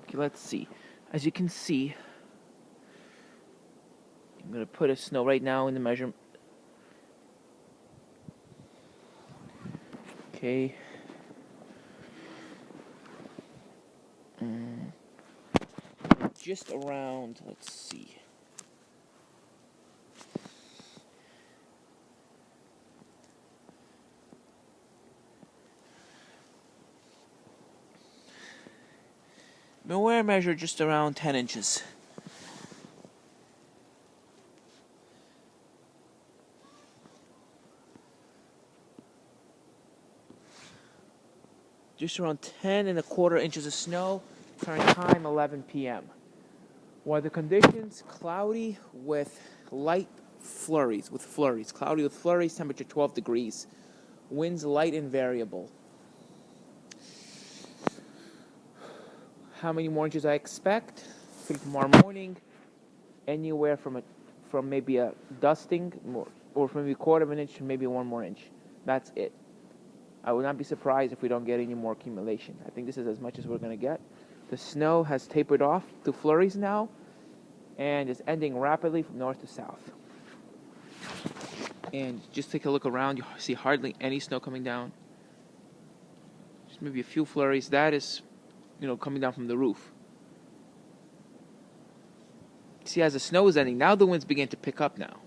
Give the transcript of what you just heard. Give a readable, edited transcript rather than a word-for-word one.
Okay, let's see. As you can see, I'm going to put a snow right now in the measurement. Okay. Just around, let's see. Nowhere measure just around 10 inches. Just around 10 1/4 inches of snow. Current time 11 p.m. Weather conditions cloudy with light flurries. Cloudy with flurries. Temperature 12 degrees. Winds light and variable. How many more inches I expect? For tomorrow morning, anywhere from maybe a dusting, or from maybe 1/4 of an inch to maybe 1 more inch. That's it. I would not be surprised if we don't get any more accumulation. I think this is as much as we're going to get. The snow has tapered off to flurries now, and is ending rapidly from north to south. And just take a look around. You see hardly any snow coming down. Just maybe a few flurries. That is, coming down from the roof. See, as the snow is ending, now the winds begin to pick up now.